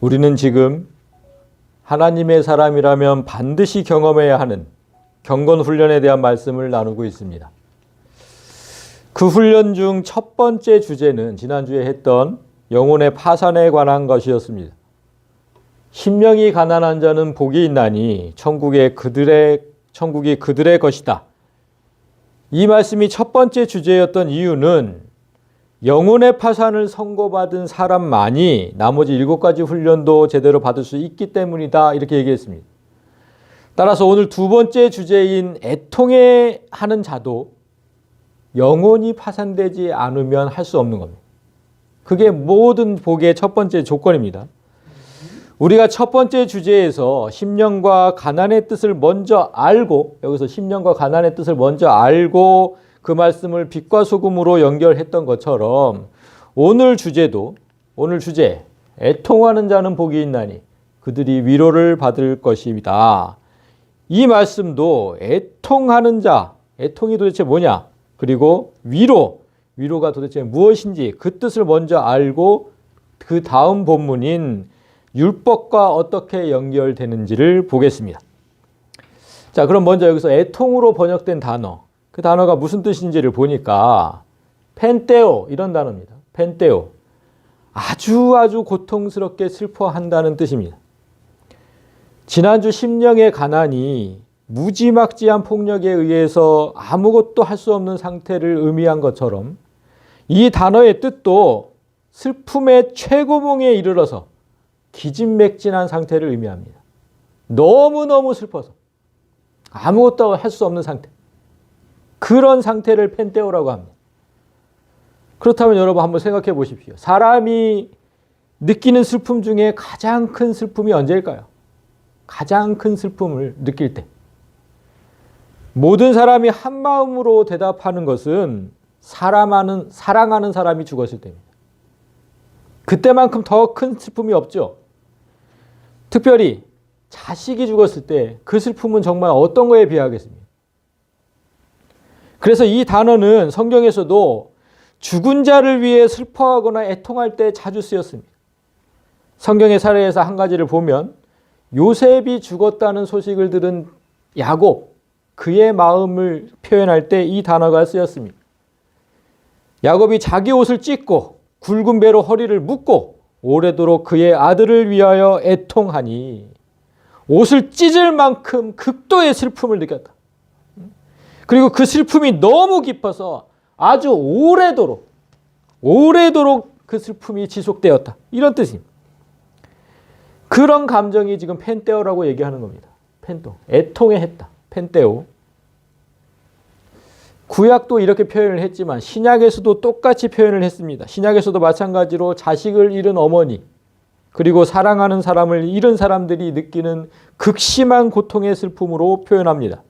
우리는 지금 하나님의 사람이라면 반드시 경험해야 하는 경건 훈련에 대한 말씀을 나누고 있습니다. 그 훈련 중 첫 번째 주제는 지난주에 했던 영혼의 파산에 관한 것이었습니다. 심령이 가난한 자는 복이 있나니 천국이 그들의 것이다. 이 말씀이 첫 번째 주제였던 이유는 영혼의 파산을 선고받은 사람만이 나머지 7가지 훈련도 제대로 받을 수 있기 때문이다. 이렇게 얘기했습니다. 따라서 오늘 두 번째 주제인 애통해 하는 자도 영혼이 파산되지 않으면 할 수 없는 겁니다. 그게 모든 복의 첫 번째 조건입니다. 우리가 첫 번째 주제에서 심령과 가난의 뜻을 먼저 알고, 여기서 심령과 가난의 뜻을 먼저 알고 그 말씀을 빛과 소금으로 연결했던 것처럼 오늘 주제 애통하는 자는 복이 있나니 그들이 위로를 받을 것입니다. 이 말씀도 애통하는 자, 애통이 도대체 뭐냐? 그리고 위로가 도대체 무엇인지 그 뜻을 먼저 알고 그 다음 본문인 율법과 어떻게 연결되는지를 보겠습니다. 자, 그럼 먼저 여기서 애통으로 번역된 단어, 그 단어가 무슨 뜻인지를 보니까 펜테오 이런 단어입니다. 펜테오. 아주 고통스럽게 슬퍼한다는 뜻입니다. 지난주 심령의 가난이 무지막지한 폭력에 의해서 아무것도 할 수 없는 상태를 의미한 것처럼 이 단어의 뜻도 슬픔의 최고봉에 이르러서 기진맥진한 상태를 의미합니다. 너무너무 슬퍼서 아무것도 할 수 없는 상태. 그런 상태를 펜테오라고 합니다. 그렇다면 여러분 한번 생각해 보십시오. 사람이 느끼는 슬픔 중에 가장 큰 슬픔이 언제일까요? 가장 큰 슬픔을 느낄 때. 모든 사람이 한 마음으로 대답하는 것은 사랑하는 사람이 죽었을 때입니다. 그때만큼 더 큰 슬픔이 없죠. 특별히 자식이 죽었을 때 그 슬픔은 정말 어떤 거에 비하겠습니까? 그래서 이 단어는 성경에서도 죽은 자를 위해 슬퍼하거나 애통할 때 자주 쓰였습니다. 성경의 사례에서 한 가지를 보면 요셉이 죽었다는 소식을 들은 야곱, 그의 마음을 표현할 때 이 단어가 쓰였습니다. 야곱이 자기 옷을 찢고 굵은 배로 허리를 묶고 오래도록 그의 아들을 위하여 애통하니 옷을 찢을 만큼 극도의 슬픔을 느꼈다. 그리고 그 슬픔이 너무 깊어서 아주 오래도록 그 슬픔이 지속되었다. 이런 뜻입니다. 그런 감정이 지금 펜테오라고 얘기하는 겁니다. 애통해 했다. 펜테오. 구약도 이렇게 표현을 했지만 신약에서도 똑같이 표현을 했습니다. 신약에서도 마찬가지로 자식을 잃은 어머니 그리고 사랑하는 사람을 잃은 사람들이 느끼는 극심한 고통의 슬픔으로 표현합니다.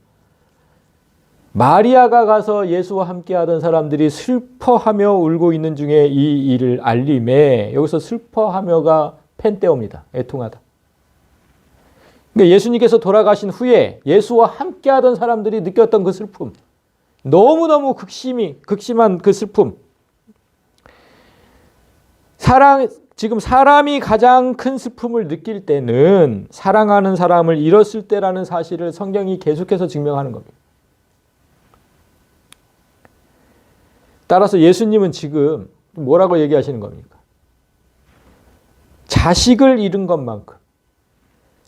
마리아가 가서 예수와 함께하던 사람들이 슬퍼하며 울고 있는 중에 이 일을 알림에 여기서 슬퍼하며가 펜테오입니다. 애통하다. 그러니까 예수님께서 돌아가신 후에 예수와 함께하던 사람들이 느꼈던 그 슬픔, 너무너무 극심한 그 슬픔. 지금 사람이 가장 큰 슬픔을 느낄 때는 사랑하는 사람을 잃었을 때라는 사실을 성경이 계속해서 증명하는 겁니다. 따라서 예수님은 지금 뭐라고 얘기하시는 겁니까? 자식을 잃은 것만큼,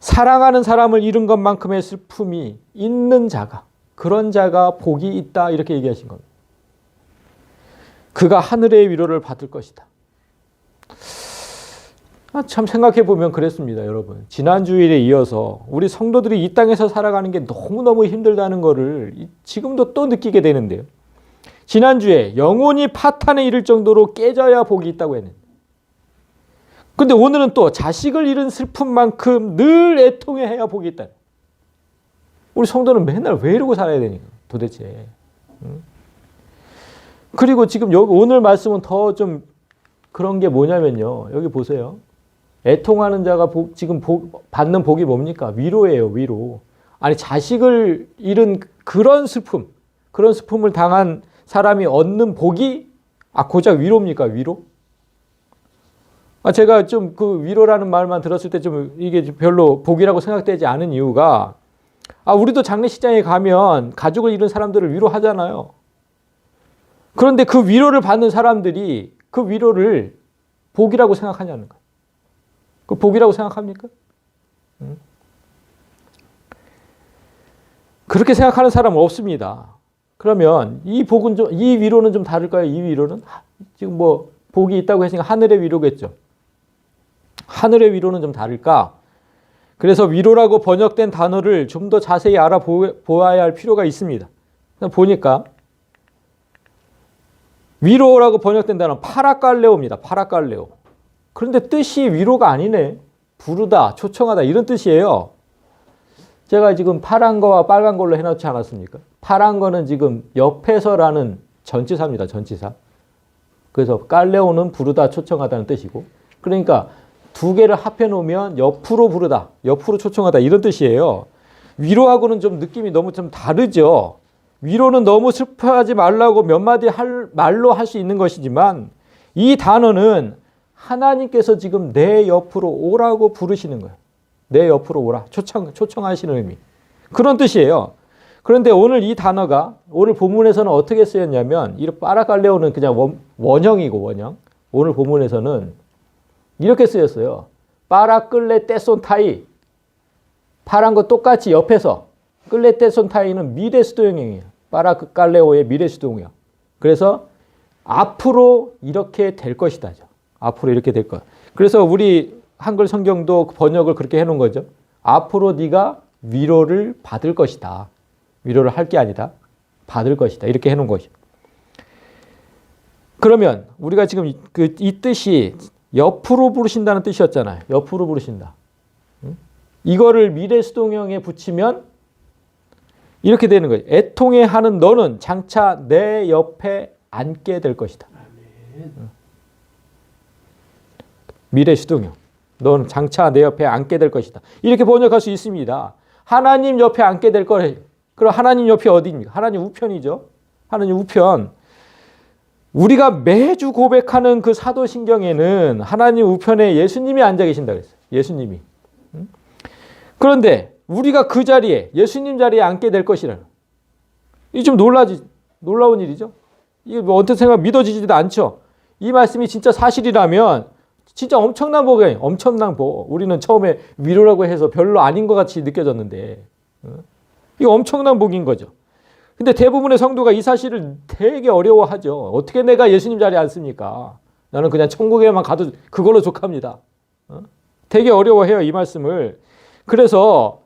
사랑하는 사람을 잃은 것만큼의 슬픔이 있는 자가, 그런 자가 복이 있다 이렇게 얘기하신 겁니다. 그가 하늘의 위로를 받을 것이다. 참 생각해 보면 그랬습니다, 여러분. 지난 주일에 이어서 우리 성도들이 이 땅에서 살아가는 게 너무너무 힘들다는 것을 지금도 또 느끼게 되는데요. 지난주에 영혼이 파탄에 이를 정도로 깨져야 복이 있다고 했는데, 근데 오늘은 또 자식을 잃은 슬픔만큼 늘 애통해야 복이 있다. 우리 성도는 맨날 왜 이러고 살아야 되니까 도대체. 그리고 지금 오늘 말씀은 더 좀 그런 게 뭐냐면요. 여기 보세요. 애통하는 자가 지금 받는 복이 뭡니까? 위로예요, 위로. 아니, 자식을 잃은 그런 슬픔을 당한 사람이 얻는 복이 고작 위로입니까? 위로? 제가 좀 그 위로라는 말만 들었을 때 좀 이게 별로 복이라고 생각되지 않은 이유가, 우리도 장례식장에 가면 가족을 잃은 사람들을 위로하잖아요. 그런데 그 위로를 받는 사람들이 그 위로를 복이라고 생각하냐는 거예요. 그 복이라고 생각합니까? 그렇게 생각하는 사람은 없습니다. 그러면 이 복은 이 위로는 좀 다를까요? 이 위로는 지금 뭐 복이 있다고 했으니까 하늘의 위로겠죠. 하늘의 위로는 좀 다를까? 그래서 위로라고 번역된 단어를 좀 더 자세히 알아보아야 할 필요가 있습니다. 보니까 위로라고 번역된 단어는 파라칼레오입니다. 파라칼레오. 그런데 뜻이 위로가 아니네. 부르다, 초청하다 이런 뜻이에요. 제가 지금 파란 거와 빨간 걸로 해놓지 않았습니까? 파란 거는 지금 옆에서라는 전치사입니다. 전치사. 그래서 깔레오는 부르다, 초청하다는 뜻이고, 그러니까 두 개를 합해 놓으면 옆으로 부르다, 옆으로 초청하다 이런 뜻이에요. 위로하고는 좀 느낌이 너무 좀 다르죠. 위로는 너무 슬퍼하지 말라고 몇 마디 말로 할 수 있는 것이지만, 이 단어는 하나님께서 지금 내 옆으로 오라고 부르시는 거예요. 내 옆으로 오라. 초청하시는 의미. 그런 뜻이에요. 그런데 오늘 이 단어가 오늘 본문에서는 어떻게 쓰였냐면, 이 파라칼레오는 그냥 원형이고 원형. 오늘 본문에서는 이렇게 쓰였어요. 파라끌레 떼손타이. 파란 거 똑같이 옆에서. 끌레 떼손타이는 미래수동형이에요. 파라칼레오의 미래수동형. 그래서 앞으로 이렇게 될 것이다. 앞으로 이렇게 될 것. 그래서 우리 한글 성경도 번역을 그렇게 해놓은 거죠. 앞으로 네가 위로를 받을 것이다. 위로를 할 게 아니다. 받을 것이다. 이렇게 해놓은 것이죠. 그러면 우리가 지금 이 뜻이 옆으로 부르신다는 뜻이었잖아요. 옆으로 부르신다. 이거를 미래수동형에 붙이면 이렇게 되는 거예요. 애통해 하는 너는 장차 내 옆에 앉게 될 것이다. 미래수동형. 너는 장차 내 옆에 앉게 될 것이다. 이렇게 번역할 수 있습니다. 하나님 옆에 앉게 될 거예요. 그럼 하나님 옆이 어디입니까? 하나님 우편이죠. 하나님 우편. 우리가 매주 고백하는 그 사도신경에는 하나님 우편에 예수님이 앉아 계신다 그랬어요. 예수님이. 그런데 우리가 그 자리에 예수님 자리에 앉게 될 것이라는. 이게 좀 놀라운 일이죠. 이게 뭐 어떤 생각 믿어지지도 않죠. 이 말씀이 진짜 사실이라면 진짜 엄청난 복이에요. 엄청난 복. 우리는 처음에 위로라고 해서 별로 아닌 것 같이 느껴졌는데 이거 엄청난 복인 거죠. 근데 대부분의 성도가 이 사실을 되게 어려워하죠. 어떻게 내가 예수님 자리에 앉습니까? 나는 그냥 천국에만 가도 그걸로 족합니다. 되게 어려워해요, 이 말씀을. 그래서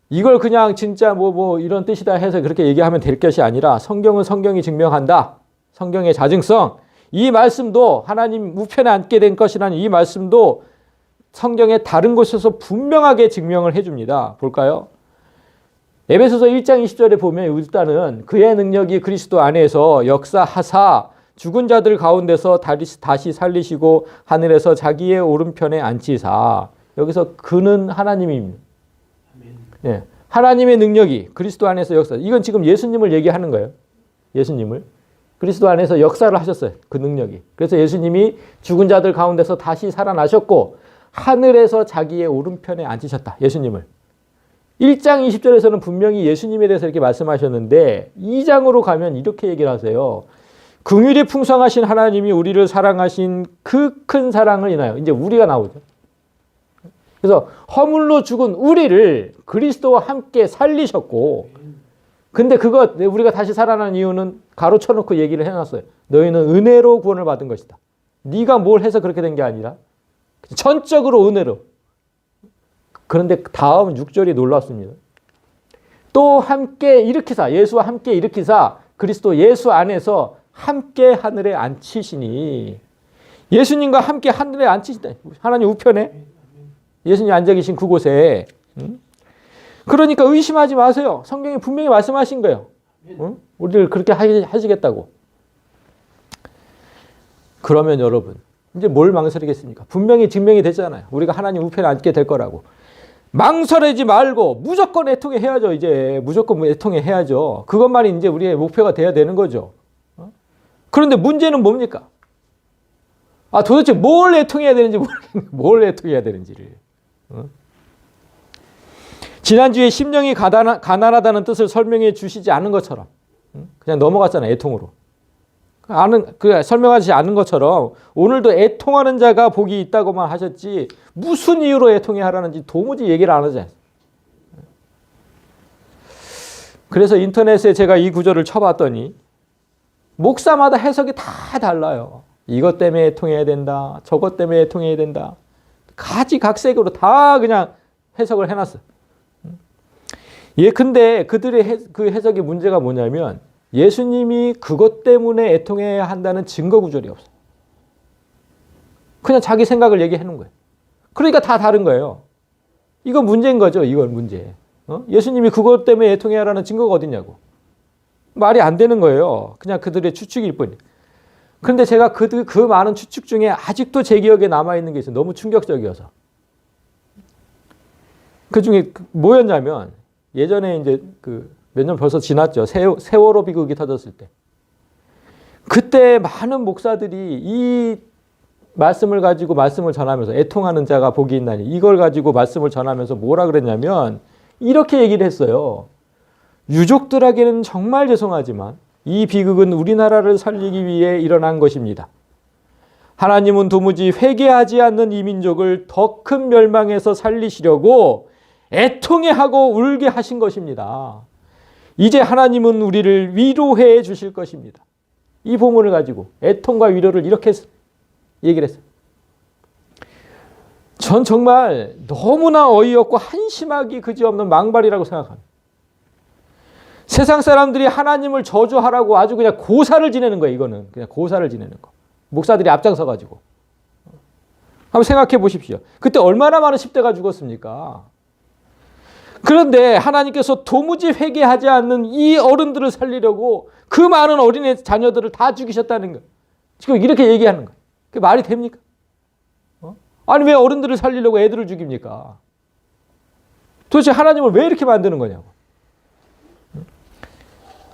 이걸 그냥 진짜 뭐 이런 뜻이다 해서 그렇게 얘기하면 될 것이 아니라 성경은 성경이 증명한다. 성경의 자증성. 이 말씀도 하나님 우편에 앉게 된 것이라는 이 말씀도 성경의 다른 곳에서 분명하게 증명을 해줍니다. 볼까요? 에베소서 1장 20절에 보면 일단은 그의 능력이 그리스도 안에서 역사하사 죽은 자들 가운데서 다시 살리시고 하늘에서 자기의 오른편에 앉히사. 여기서 그는 하나님입니다. 네. 하나님의 능력이 그리스도 안에서 역사. 이건 지금 예수님을 얘기하는 거예요. 예수님을. 그리스도 안에서 역사를 하셨어요. 그 능력이. 그래서 예수님이 죽은 자들 가운데서 다시 살아나셨고 하늘에서 자기의 오른편에 앉으셨다. 예수님을. 1장 20절에서는 분명히 예수님에 대해서 이렇게 말씀하셨는데 2장으로 가면 이렇게 얘기를 하세요. 긍휼이 풍성하신 하나님이 우리를 사랑하신 그 큰 사랑을 인하여. 이제 우리가 나오죠. 그래서 허물로 죽은 우리를 그리스도와 함께 살리셨고, 근데 그것 우리가 다시 살아난 이유는 가로쳐놓고 얘기를 해놨어요. 너희는 은혜로 구원을 받은 것이다. 네가 뭘 해서 그렇게 된 게 아니라 전적으로 은혜로. 그런데 다음 6절이 놀랍습니다. 또 함께 일으키사, 예수와 함께 일으키사 그리스도 예수 안에서 함께 하늘에 앉히시니. 예수님과 함께 하늘에 앉히시다. 하나님 우편에 예수님 앉아 계신 그곳에. 그러니까 의심하지 마세요. 성경이 분명히 말씀하신 거예요. 우리를 그렇게 하시겠다고. 그러면 여러분 이제 뭘 망설이겠습니까? 분명히 증명이 됐잖아요. 우리가 하나님 우편에 앉게 될 거라고. 망설이지 말고 무조건 애통해 해야죠. 이제 무조건 애통해 해야죠. 그것만이 이제 우리의 목표가 돼야 되는 거죠. 그런데 문제는 뭡니까? 도대체 뭘 애통해야 되는지 모르겠네. 뭘 애통해야 되는지를. 지난주에 심령이 가난하다는 뜻을 설명해 주시지 않은 것처럼 그냥 넘어갔잖아요. 애통으로. 설명하지 않은 것처럼 오늘도 애통하는 자가 복이 있다고만 하셨지 무슨 이유로 애통해 하라는지 도무지 얘기를 안 하잖아요. 그래서 인터넷에 제가 이 구절을 쳐봤더니 목사마다 해석이 다 달라요. 이것 때문에 애통해야 된다. 저것 때문에 애통해야 된다. 가지각색으로 다 그냥 해석을 해놨어요. 근데 그들의 그 해석의 문제가 뭐냐면 예수님이 그것 때문에 애통해야 한다는 증거 구절이 없어요. 그냥 자기 생각을 얘기해 놓은 거예요. 그러니까 다 다른 거예요. 이건 문제인 거죠. 이건 문제. 예수님이 그것 때문에 애통해야 하라는 증거가 어딨냐고. 말이 안 되는 거예요. 그냥 그들의 추측일 뿐이에요. 그런데 제가 그 많은 추측 중에 아직도 제 기억에 남아있는 게 있어요. 너무 충격적이어서. 그 중에 뭐였냐면 예전에 이제 몇 년 벌써 지났죠. 세월호 비극이 터졌을 때. 그때 많은 목사들이 이 말씀을 가지고 말씀을 전하면서 애통하는 자가 복이 있나니 이걸 가지고 말씀을 전하면서 뭐라 그랬냐면 이렇게 얘기를 했어요. 유족들에게는 정말 죄송하지만 이 비극은 우리나라를 살리기 위해 일어난 것입니다. 하나님은 도무지 회개하지 않는 이 민족을 더 큰 멸망에서 살리시려고 애통해하고 울게 하신 것입니다. 이제 하나님은 우리를 위로해 주실 것입니다. 이 본문을 가지고 애통과 위로를 이렇게 얘기를 했어요. 전 정말 너무나 어이없고 한심하기 그지없는 망발이라고 생각합니다. 세상 사람들이 하나님을 저주하라고 아주 그냥 고사를 지내는 거예요. 이거는 그냥 고사를 지내는 거. 목사들이 앞장서 가지고. 한번 생각해 보십시오. 그때 얼마나 많은 10대가 죽었습니까? 그런데 하나님께서 도무지 회개하지 않는 이 어른들을 살리려고 그 많은 어린애 자녀들을 다 죽이셨다는 거예요. 지금 이렇게 얘기하는 거예요. 그게 말이 됩니까? 아니 왜 어른들을 살리려고 애들을 죽입니까? 도대체 하나님을 왜 이렇게 만드는 거냐고.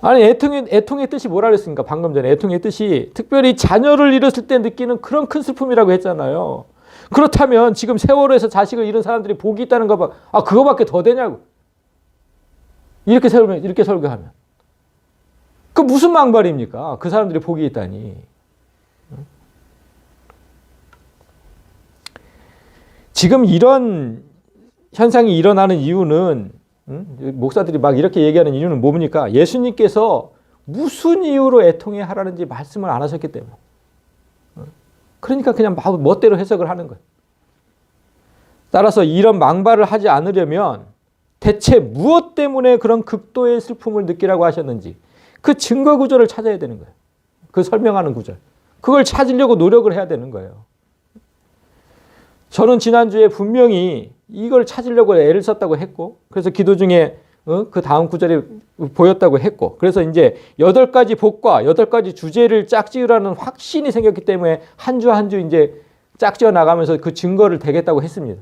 아니 애통의 뜻이 뭐라 그랬습니까? 방금 전에 애통의 뜻이 특별히 자녀를 잃었을 때 느끼는 그런 큰 슬픔이라고 했잖아요. 그렇다면 지금 세월호에서 자식을 잃은 사람들이 복이 있다는 거 봐. 그거밖에 더 되냐고. 이렇게 설교하면. 그 무슨 망발입니까? 그 사람들이 복이 있다니. 지금 이런 현상이 일어나는 이유는 목사들이 막 이렇게 얘기하는 이유는 뭡니까? 예수님께서 무슨 이유로 애통해 하라는지 말씀을 안 하셨기 때문에. 그러니까 그냥 멋대로 해석을 하는 거예요. 따라서 이런 망발을 하지 않으려면 대체 무엇 때문에 그런 극도의 슬픔을 느끼라고 하셨는지 그 증거 구절을 찾아야 되는 거예요. 그 설명하는 구절. 그걸 찾으려고 노력을 해야 되는 거예요. 저는 지난주에 분명히 이걸 찾으려고 애를 썼다고 했고 그래서 기도 중에 그 다음 구절이 보였다고 했고 그래서 이제 8가지 복과 8가지 주제를 짝지으라는 확신이 생겼기 때문에 한 주 한 주 이제 짝지어 나가면서 그 증거를 대겠다고 했습니다.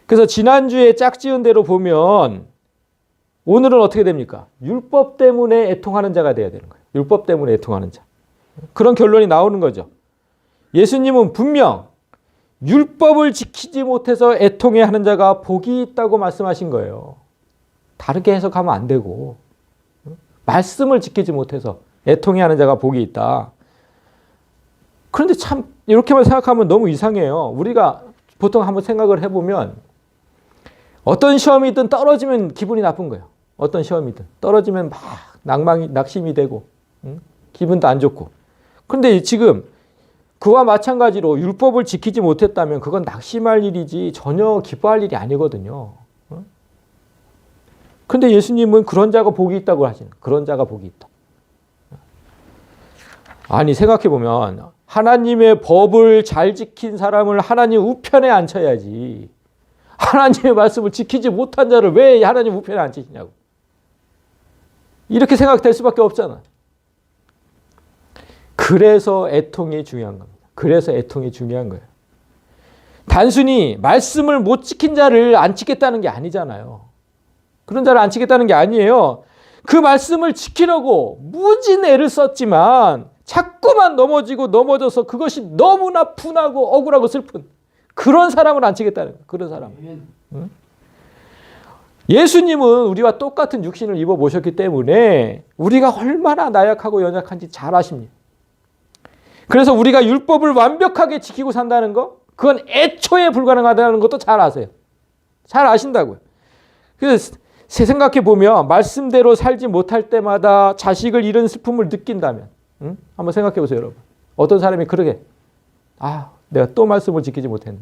그래서 지난주에 짝지은 대로 보면 오늘은 어떻게 됩니까? 율법 때문에 애통하는 자가 돼야 되는 거예요. 율법 때문에 애통하는 자. 그런 결론이 나오는 거죠. 예수님은 분명 율법을 지키지 못해서 애통해하는 자가 복이 있다고 말씀하신 거예요. 다르게 해석하면 안 되고 말씀을 지키지 못해서 애통해하는 자가 복이 있다. 그런데 참 이렇게만 생각하면 너무 이상해요. 우리가 보통 한번 생각을 해보면 어떤 시험이든 떨어지면 기분이 나쁜 거예요. 어떤 시험이든 떨어지면 막 낙심이 되고 기분도 안 좋고. 그런데 지금 그와 마찬가지로 율법을 지키지 못했다면 그건 낙심할 일이지 전혀 기뻐할 일이 아니거든요. 그런데 예수님은 그런 자가 복이 있다고 하시는 그런 자가 복이 있다. 아니 생각해보면 하나님의 법을 잘 지킨 사람을 하나님 우편에 앉혀야지 하나님의 말씀을 지키지 못한 자를 왜 하나님 우편에 앉히시냐고. 이렇게 생각될 수밖에 없잖아. 그래서 애통이 중요한 겁니다. 그래서 애통이 중요한 거예요. 단순히 말씀을 못 지킨 자를 안 지켰다는 게 아니잖아요. 그런 자를 안 지켰다는 게 아니에요. 그 말씀을 지키려고 무진 애를 썼지만 자꾸만 넘어지고 넘어져서 그것이 너무나 분하고 억울하고 슬픈 그런 사람을 안 치겠다는 거예요. 그런 사람. 응? 예수님은 우리와 똑같은 육신을 입어 보셨기 때문에 우리가 얼마나 나약하고 연약한지 잘 아십니다. 그래서 우리가 율법을 완벽하게 지키고 산다는 거, 그건 애초에 불가능하다는 것도 잘 아세요. 잘 아신다고요. 그래서 생각해 보면 말씀대로 살지 못할 때마다 자식을 잃은 슬픔을 느낀다면, 응? 한번 생각해 보세요, 여러분. 어떤 사람이 그러게, 내가 또 말씀을 지키지 못했네.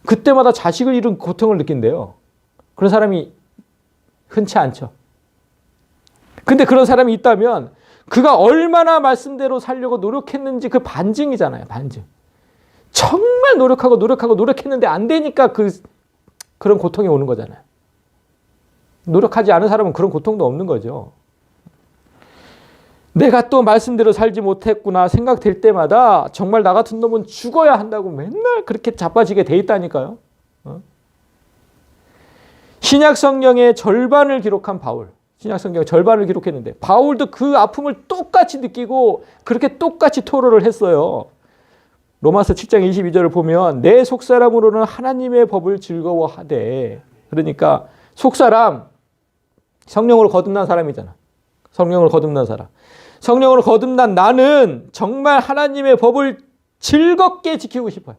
그때마다 자식을 잃은 고통을 느낀대요. 그런 사람이 흔치 않죠. 근데 그런 사람이 있다면 그가 얼마나 말씀대로 살려고 노력했는지 그 반증이잖아요. 반증. 정말 노력했는데 안 되니까 그런 고통이 오는 거잖아요. 노력하지 않은 사람은 그런 고통도 없는 거죠. 내가 또 말씀대로 살지 못했구나 생각될 때마다 정말 나 같은 놈은 죽어야 한다고 맨날 그렇게 자빠지게 돼 있다니까요. 신약 성경의 절반을 기록한 바울. 신약 성경의 절반을 기록했는데 바울도 그 아픔을 똑같이 느끼고 그렇게 똑같이 토로를 했어요. 로마서 7장 22절을 보면 내 속사람으로는 하나님의 법을 즐거워하되, 그러니까 속사람, 성령으로 거듭난 사람이잖아. 성령으로 거듭난 사람. 성령으로 거듭난 나는 정말 하나님의 법을 즐겁게 지키고 싶어요.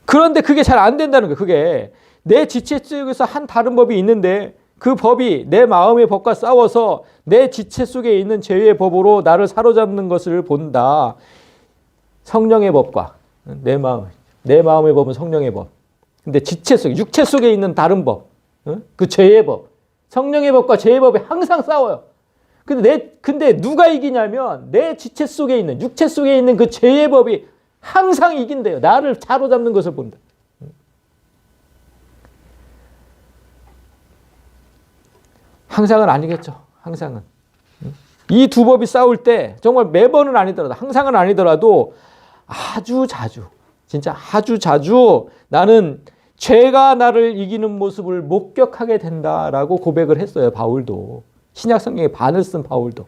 그런데 그게 잘 안 된다는 거예요. 그게 내 지체 속에서 한 다른 법이 있는데 그 법이 내 마음의 법과 싸워서 내 지체 속에 있는 죄의 법으로 나를 사로잡는 것을 본다. 성령의 법과 내 마음의 법은 성령의 법. 근데 지체 속에, 육체 속에 있는 다른 법, 그 죄의 법, 성령의 법과 죄의 법이 항상 싸워요. 근데 누가 이기냐면 내 지체 속에 있는, 육체 속에 있는 그 죄의 법이 항상 이긴대요. 나를 사로잡는 것을 본다. 항상은 아니겠죠. 항상은. 이 두 법이 싸울 때 정말 매번은 아니더라도, 항상은 아니더라도 아주 자주, 진짜 아주 자주 나는 죄가 나를 이기는 모습을 목격하게 된다라고 고백을 했어요. 바울도. 신약 성경에 반을 쓴 바울도.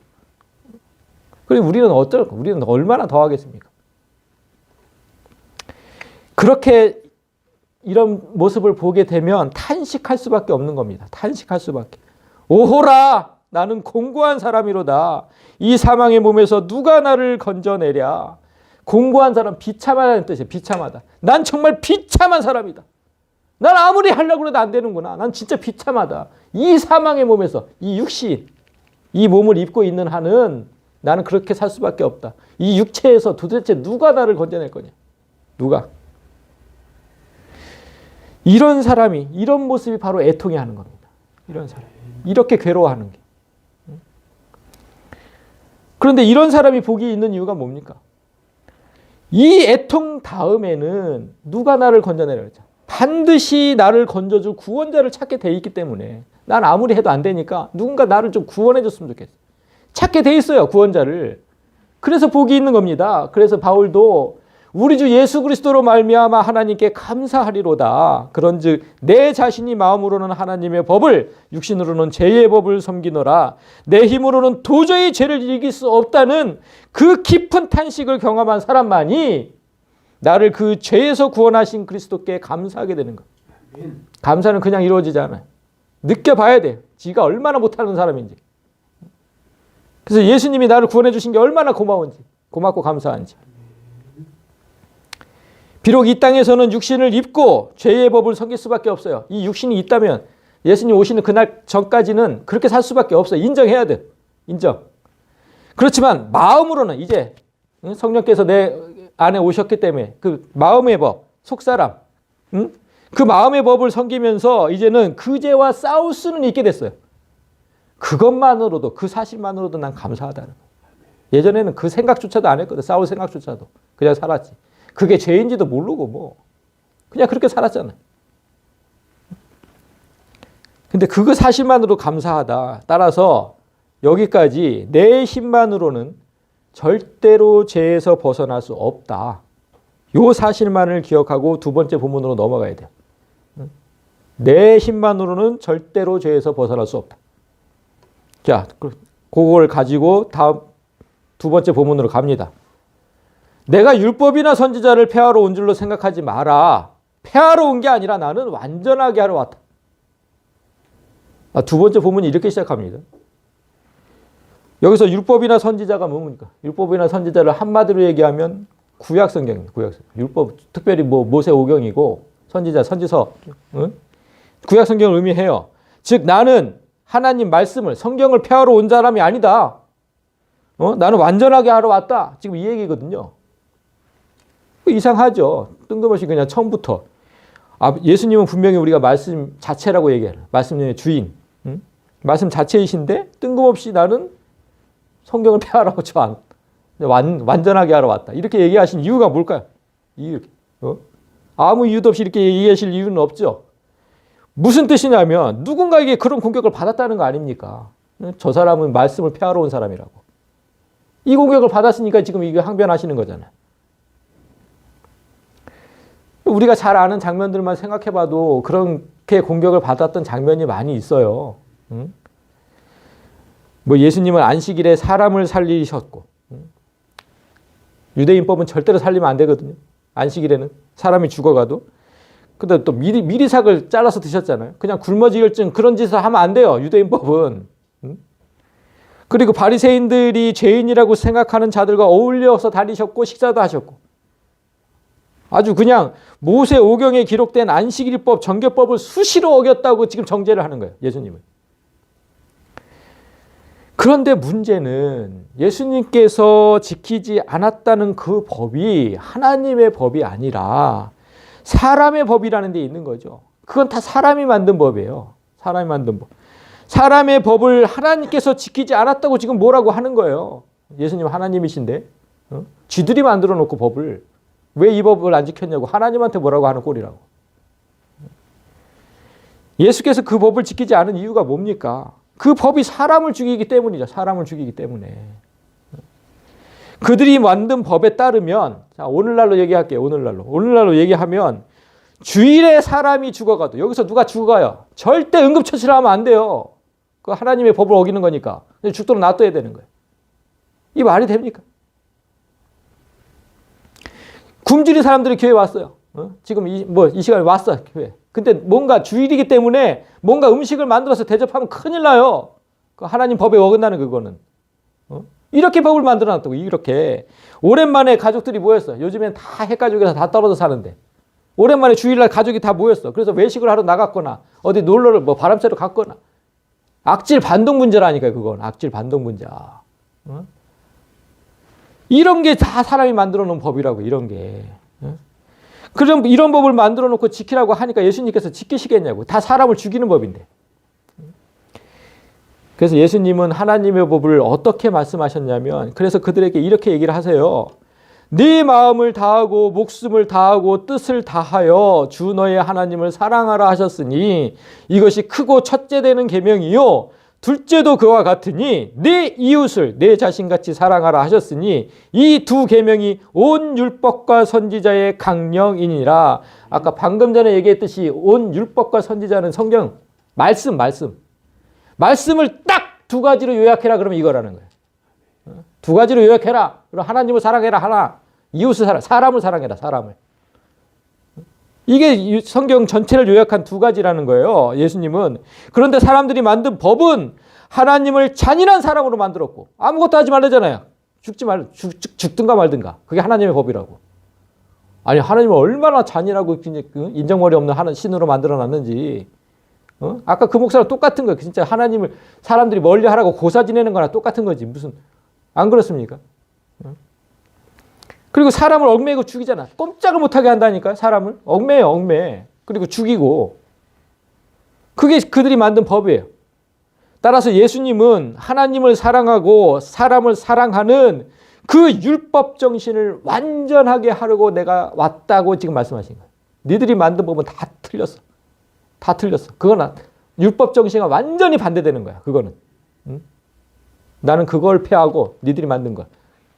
그리고 우리는 얼마나 더 하겠습니까? 그렇게 이런 모습을 보게 되면 탄식할 수밖에 없는 겁니다. 탄식할 수밖에. 오호라, 나는 공고한 사람이로다. 이 사망의 몸에서 누가 나를 건져내랴. 공고한 사람, 비참하다는 뜻이에요. 비참하다. 난 정말 비참한 사람이다. 난 아무리 하려고 해도 안 되는구나. 난 진짜 비참하다. 이 사망의 몸에서, 이 육신, 이 몸을 입고 있는 한은 나는 그렇게 살 수밖에 없다. 이 육체에서 도대체 누가 나를 건져낼 거냐. 누가. 이런 사람이, 이런 모습이 바로 애통해 하는 겁니다. 이런 사람. 이렇게 괴로워하는 게. 그런데 이런 사람이 복이 있는 이유가 뭡니까? 이 애통 다음에는 누가 나를 건져내려 했죠. 반드시 나를 건져줄 구원자를 찾게 돼 있기 때문에 난 아무리 해도 안 되니까 누군가 나를 좀 구원해 줬으면 좋겠어요. 찾게 돼 있어요, 구원자를. 그래서 복이 있는 겁니다. 그래서 바울도 우리 주 예수 그리스도로 말미암아 하나님께 감사하리로다. 그런즉 내 자신이 마음으로는 하나님의 법을, 육신으로는 죄의 법을 섬기노라. 내 힘으로는 도저히 죄를 이길 수 없다는 그 깊은 탄식을 경험한 사람만이 나를 그 죄에서 구원하신 그리스도께 감사하게 되는 것. 감사는 그냥 이루어지지 않아요. 느껴봐야 돼요. 지가 얼마나 못하는 사람인지. 그래서 예수님이 나를 구원해 주신 게 얼마나 고마운지, 고맙고 감사한지. 비록 이 땅에서는 육신을 입고 죄의 법을 섬길 수밖에 없어요. 이 육신이 있다면 예수님 오시는 그날 전까지는 그렇게 살 수밖에 없어요. 인정해야 돼. 인정. 그렇지만 마음으로는 이제 성령께서 내 안에 오셨기 때문에 그 마음의 법, 속사람, 그 마음의 법을 섬기면서 이제는 그 죄와 싸울 수는 있게 됐어요. 그것만으로도, 그 사실만으로도 난 감사하다는 거예요. 예전에는 그 생각조차도 안 했거든. 싸울 생각조차도. 그냥 살았지. 그게 죄인지도 모르고 뭐 그냥 그렇게 살았잖아요. 근데 그거 사실만으로 감사하다. 따라서 여기까지 내 힘만으로는 절대로 죄에서 벗어날 수 없다. 요 사실만을 기억하고 두 번째 본문으로 넘어가야 돼요. 내 힘만으로는 절대로 죄에서 벗어날 수 없다. 자, 그걸 가지고 다음 두 번째 본문으로 갑니다. 내가 율법이나 선지자를 폐하러 온 줄로 생각하지 마라. 폐하러 온 게 아니라 나는 완전하게 하러 왔다. 두 번째 본문이 이렇게 시작합니다. 여기서 율법이나 선지자가 뭡니까? 율법이나 선지자를 한마디로 얘기하면 구약성경입니다. 구약성경. 율법 특별히 모세오경이고 선지자, 선지서, 응? 구약성경을 의미해요. 즉 나는 하나님 말씀을 성경을 폐하러 온 사람이 아니다. 나는 완전하게 하러 왔다. 지금 이 얘기거든요. 이상하죠. 뜬금없이 그냥 처음부터. 예수님은 분명히 우리가 말씀 자체라고 얘기해요. 말씀의 주인. 응? 말씀 자체이신데 뜬금없이 나는 성경을 폐하라고 완전하게 하러 왔다. 이렇게 얘기하신 이유가 뭘까요? 아무 이유도 없이 이렇게 얘기하실 이유는 없죠. 무슨 뜻이냐면 누군가에게 그런 공격을 받았다는 거 아닙니까? 저 사람은 말씀을 폐하러 온 사람이라고. 이 공격을 받았으니까 지금 이게 항변하시는 거잖아요. 우리가 잘 아는 장면들만 생각해봐도 그렇게 공격을 받았던 장면이 많이 있어요. 예수님은 안식일에 사람을 살리셨고, 유대인법은 절대로 살리면 안 되거든요. 안식일에는 사람이 죽어가도. 근데 또 미리삭을 잘라서 드셨잖아요. 그냥 굶어지혈증 그런 짓을 하면 안 돼요. 유대인법은. 그리고 바리새인들이 죄인이라고 생각하는 자들과 어울려서 다니셨고 식사도 하셨고. 아주 그냥 모세오경에 기록된 안식일법, 정결법을 수시로 어겼다고 지금 정죄를 하는 거예요. 예수님은. 그런데 문제는 예수님께서 지키지 않았다는 그 법이 하나님의 법이 아니라 사람의 법이라는 데 있는 거죠. 그건 다 사람이 만든 법이에요. 사람이 만든 법. 사람의 법을 하나님께서 지키지 않았다고 지금 뭐라고 하는 거예요. 예수님 하나님이신데 쥐들이 만들어 놓고 법을 왜 이 법을 안 지켰냐고 하나님한테 뭐라고 하는 꼴이라고. 예수께서 그 법을 지키지 않은 이유가 뭡니까? 그 법이 사람을 죽이기 때문이죠. 사람을 죽이기 때문에. 그들이 만든 법에 따르면, 자, 오늘날로 얘기할게요. 오늘날로 얘기하면, 주일에 사람이 죽어가도, 여기서 누가 죽어가요? 절대 응급처치를 하면 안 돼요. 그 하나님의 법을 어기는 거니까. 죽도록 놔둬야 되는 거예요. 이 말이 됩니까? 굶주린 사람들이 교회 왔어요. 지금 이 시간에 왔어, 교회. 근데 뭔가 주일이기 때문에 뭔가 음식을 만들어서 대접하면 큰일 나요. 그 하나님 법에 어긋나는 그거는. 이렇게 법을 만들어 놨다고, 이렇게. 오랜만에 가족들이 모였어. 요즘엔 다 핵가족이라서 다 떨어져 사는데. 오랜만에 주일날 가족이 다 모였어. 그래서 외식을 하러 나갔거나, 어디 놀러를 바람 쐬러 갔거나. 악질 반동 문제라니까요, 그건. 악질 반동 문제. 이런 게 다 사람이 만들어 놓은 법이라고, 이런 게. 그럼 이런 법을 만들어 놓고 지키라고 하니까 예수님께서 지키시겠냐고. 다 사람을 죽이는 법인데. 그래서 예수님은 하나님의 법을 어떻게 말씀하셨냐면, 그래서 그들에게 이렇게 얘기를 하세요. 네 마음을 다하고 목숨을 다하고 뜻을 다하여 주 너의 하나님을 사랑하라 하셨으니 이것이 크고 첫째 되는 계명이요 둘째도 그와 같으니 내 이웃을 내 자신같이 사랑하라 하셨으니 이 두 계명이 온 율법과 선지자의 강령이니라. 아까 방금 전에 얘기했듯이 온 율법과 선지자는 성경 말씀을 딱 두 가지로 요약해라 그러면 이거라는 거예요. 두 가지로 요약해라. 그럼 하나님을 사랑해라 하나, 이웃을 사람을 사랑해라 사람을. 이게 성경 전체를 요약한 두 가지라는 거예요. 예수님은. 그런데 사람들이 만든 법은 하나님을 잔인한 사람으로 만들었고 아무것도 하지 말라잖아요. 죽든가 말든가. 그게 하나님의 법이라고. 아니 하나님을 얼마나 잔인하고 인정머리 없는 신으로 만들어놨는지. 아까 그 목사랑 똑같은 거예요. 진짜 하나님을 사람들이 멀리하라고 고사 지내는 거나 똑같은 거지. 무슨 안 그렇습니까? 그리고 사람을 얽매이고 죽이잖아. 꼼짝을 못하게 한다니까요. 사람을 얽매요, 얽매. 그리고 죽이고. 그게 그들이 만든 법이에요. 따라서 예수님은 하나님을 사랑하고 사람을 사랑하는 그 율법 정신을 완전하게 하려고 내가 왔다고 지금 말씀하신 거예요. 니들이 만든 법은 다 틀렸어. 다 틀렸어. 그거는 율법 정신과 완전히 반대되는 거야. 그거는. 나는 그걸 폐하고 니들이 만든 거.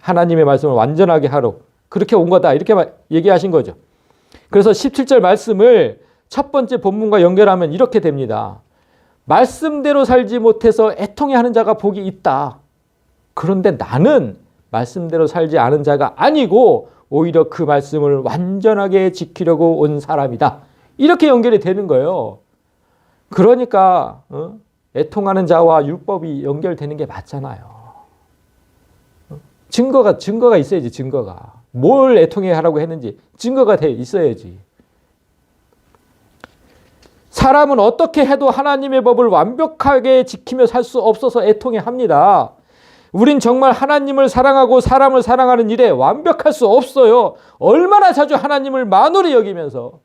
하나님의 말씀을 완전하게 하러 그렇게 온 거다. 이렇게 얘기하신 거죠. 그래서 17절 말씀을 첫 번째 본문과 연결하면 이렇게 됩니다. 말씀대로 살지 못해서 애통해하는 자가 복이 있다. 그런데 나는 말씀대로 살지 않은 자가 아니고 오히려 그 말씀을 완전하게 지키려고 온 사람이다. 이렇게 연결이 되는 거예요. 그러니까 애통하는 자와 율법이 연결되는 게 맞잖아요. 증거가 있어야지, 증거가. 뭘 애통해 하라고 했는지 증거가 있어야지. 사람은 어떻게 해도 하나님의 법을 완벽하게 지키며 살 수 없어서 애통해 합니다. 우린 정말 하나님을 사랑하고 사람을 사랑하는 일에 완벽할 수 없어요. 얼마나 자주 하나님을 만홀히 여기면서.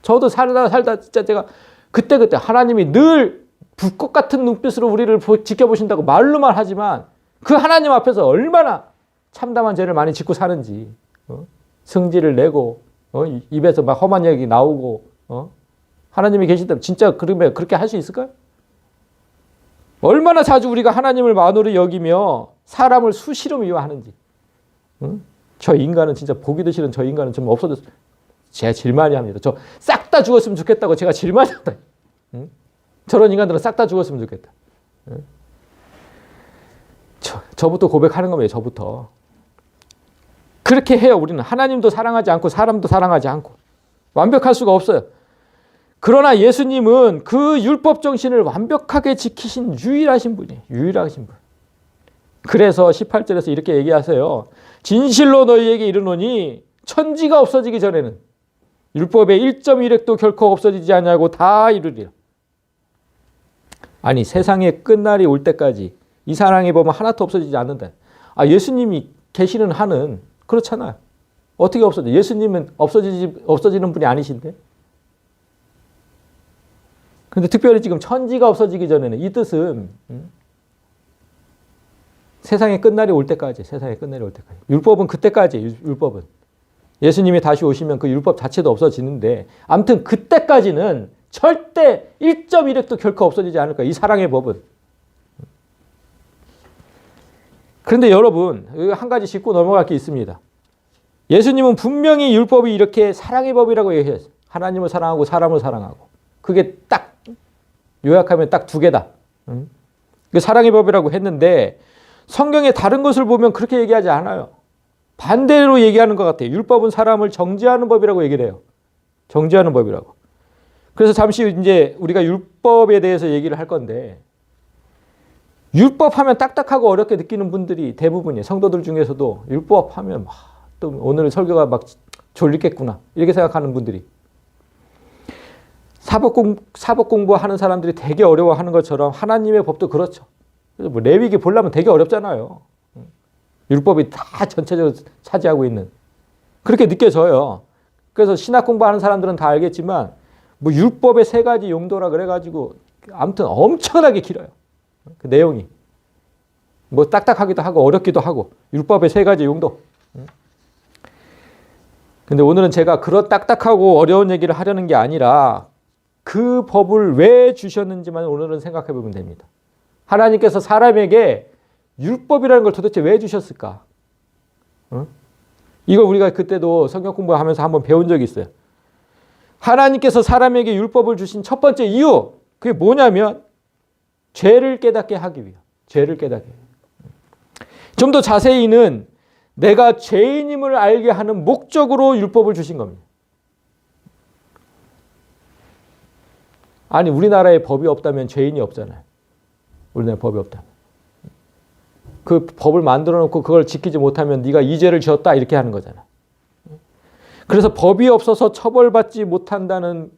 저도 살다 진짜 제가 그때 하나님이 늘 불꽃 같은 눈빛으로 우리를 지켜보신다고 말로만 하지만 그 하나님 앞에서 얼마나 참담한 죄를 많이 짓고 사는지. 성질을 내고 입에서 막 험한 얘기 나오고 하나님이 계시다면 진짜 그러면 그렇게 할 수 있을까요? 얼마나 자주 우리가 하나님을 만홀히 여기며 사람을 수시로 미워하는지. 저 인간은 진짜 보기도 싫은 저 인간은 좀 없어졌어요. 제가 제일 많이 합니다. 저 싹 다 죽었으면 좋겠다고 제가 제일 많이 한다. 저런 인간들은 싹 다 죽었으면 좋겠다. 저부터 고백하는 겁니다. 저부터. 그렇게 해요. 우리는 하나님도 사랑하지 않고 사람도 사랑하지 않고. 완벽할 수가 없어요. 그러나 예수님은 그 율법 정신을 완벽하게 지키신 유일하신 분이에요. 유일하신 분. 그래서 18절에서 이렇게 얘기하세요. 진실로 너희에게 이르노니 천지가 없어지기 전에는 율법의 1.1획도 결코 없어지지 않냐고 다 이루리라. 아니 세상의 끝날이 올 때까지 이 사랑의 법은 하나도 없어지지 않는다. 예수님이 계시는 한은 그렇잖아요. 어떻게 없어져? 예수님은 없어지는 분이 아니신데. 그런데 특별히 지금 천지가 없어지기 전에는 이 뜻은 세상의 끝날이 올 때까지, 세상의 끝날이 올 때까지. 율법은 그때까지, 율법은. 예수님이 다시 오시면 그 율법 자체도 없어지는데 아무튼 그때까지는 절대 1.1획도 결코 없어지지 않을 거예요. 이 사랑의 법은. 그런데 여러분, 한 가지 짚고 넘어갈 게 있습니다. 예수님은 분명히 율법이 이렇게 사랑의 법이라고 얘기했어요. 하나님을 사랑하고 사람을 사랑하고. 그게 딱 요약하면 딱 두 개다. 그 사랑의 법이라고 했는데 성경에 다른 것을 보면 그렇게 얘기하지 않아요. 반대로 얘기하는 것 같아요. 율법은 사람을 정죄하는 법이라고 얘기를 해요. 정죄하는 법이라고. 그래서 잠시 이제 우리가 율법에 대해서 얘기를 할 건데 율법 하면 딱딱하고 어렵게 느끼는 분들이 대부분이에요. 성도들 중에서도 율법 하면 또 오늘 설교가 막 졸리겠구나 이렇게 생각하는 분들이. 사법 공부하는 사람들이 되게 어려워하는 것처럼 하나님의 법도 그렇죠. 그래서 레위기 보려면 되게 어렵잖아요. 율법이 다 전체적으로 차지하고 있는. 그렇게 느껴져요. 그래서 신학 공부하는 사람들은 다 알겠지만 율법의 3가지 용도라 그래가지고 아무튼 엄청나게 길어요. 그 내용이. 딱딱하기도 하고 어렵기도 하고 율법의 3가지 용도. 근데 오늘은 제가 그런 딱딱하고 어려운 얘기를 하려는 게 아니라 그 법을 왜 주셨는지만 오늘은 생각해 보면 됩니다. 하나님께서 사람에게 율법이라는 걸 도대체 왜 주셨을까? 이걸 우리가 그때도 성경 공부하면서 한번 배운 적이 있어요. 하나님께서 사람에게 율법을 주신 첫 번째 이유, 그게 뭐냐면 죄를 깨닫게 하기 위해. 죄를 깨닫게. 좀 더 자세히는 내가 죄인임을 알게 하는 목적으로 율법을 주신 겁니다. 아니 우리나라에 법이 없다면 죄인이 없잖아요. 우리나라에 법이 없다면. 그 법을 만들어 놓고 그걸 지키지 못하면 네가 이 죄를 지었다 이렇게 하는 거잖아. 그래서 법이 없어서 처벌하지 못한다는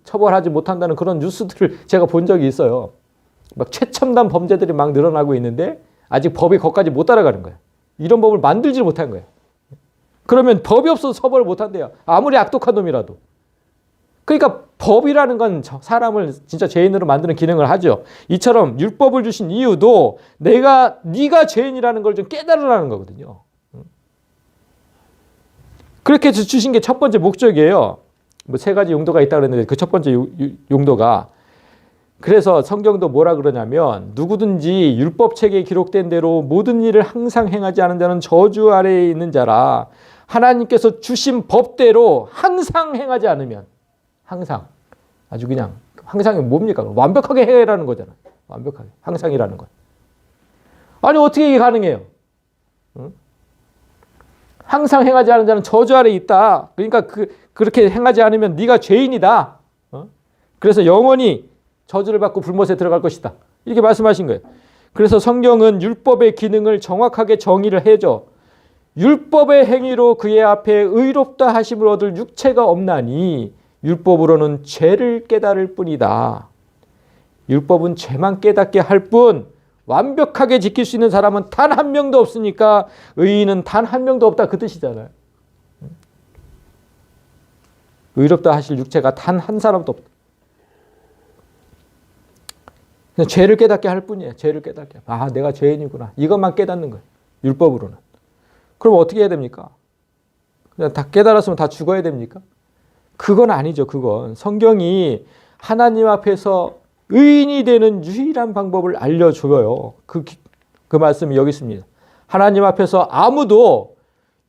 그런 뉴스들을 제가 본 적이 있어요. 막 최첨단 범죄들이 막 늘어나고 있는데 아직 법이 거기까지 못 따라가는 거예요. 이런 법을 만들지 못한 거예요. 그러면 법이 없어서 처벌을 못 한대요. 아무리 악독한 놈이라도. 그러니까 법이라는 건 사람을 진짜 죄인으로 만드는 기능을 하죠. 이처럼 율법을 주신 이유도 네가 죄인이라는 걸 좀 깨달으라는 거거든요. 그렇게 주신 게 첫 번째 목적이에요. 3가지 용도가 있다고 그랬는데 그 첫 번째 용도가 그래서 성경도 뭐라 그러냐면 누구든지 율법책에 기록된 대로 모든 일을 항상 행하지 않은 자는 저주 아래에 있는 자라. 하나님께서 주신 법대로 항상 행하지 않으면 항상 아주 그냥 항상이 뭡니까? 완벽하게 해라는 거잖아. 완벽하게 항상이라는 것. 아니 어떻게 이게 가능해요? 응? 항상 행하지 않은 자는 저주 아래 있다. 그러니까 그렇게 행하지 않으면 네가 죄인이다. 그래서 영원히 저주를 받고 불못에 들어갈 것이다. 이렇게 말씀하신 거예요. 그래서 성경은 율법의 기능을 정확하게 정의를 해줘. 율법의 행위로 그의 앞에 의롭다 하심을 얻을 육체가 없나니 율법으로는 죄를 깨달을 뿐이다. 율법은 죄만 깨닫게 할 뿐 완벽하게 지킬 수 있는 사람은 단 한 명도 없으니까 의인은 단 한 명도 없다 그 뜻이잖아요. 의롭다 하실 육체가 단 한 사람도 없다. 그냥 죄를 깨닫게 할 뿐이에요. 죄를 깨닫게. 아, 내가 죄인이구나. 이것만 깨닫는 거예요. 율법으로는. 그럼 어떻게 해야 됩니까? 그냥 다 깨달았으면 다 죽어야 됩니까? 그건 아니죠. 그건 성경이 하나님 앞에서 의인이 되는 유일한 방법을 알려줘요. 그 말씀이 여기 있습니다. 하나님 앞에서 아무도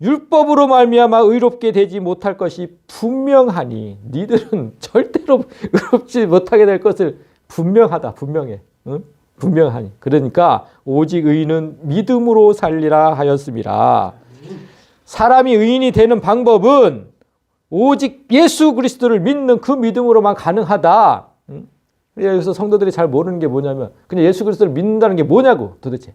율법으로 말미암아 의롭게 되지 못할 것이 분명하니 니들은 절대로 의롭지 못하게 될 것을 분명하다. 분명해. 응? 분명하니. 그러니까 오직 의인은 믿음으로 살리라 하였습니다. 사람이 의인이 되는 방법은 오직 예수 그리스도를 믿는 그 믿음으로만 가능하다. 응? 여기서 성도들이 잘 모르는 게 뭐냐면 그냥 예수 그리스도를 믿는다는 게 뭐냐고 도대체.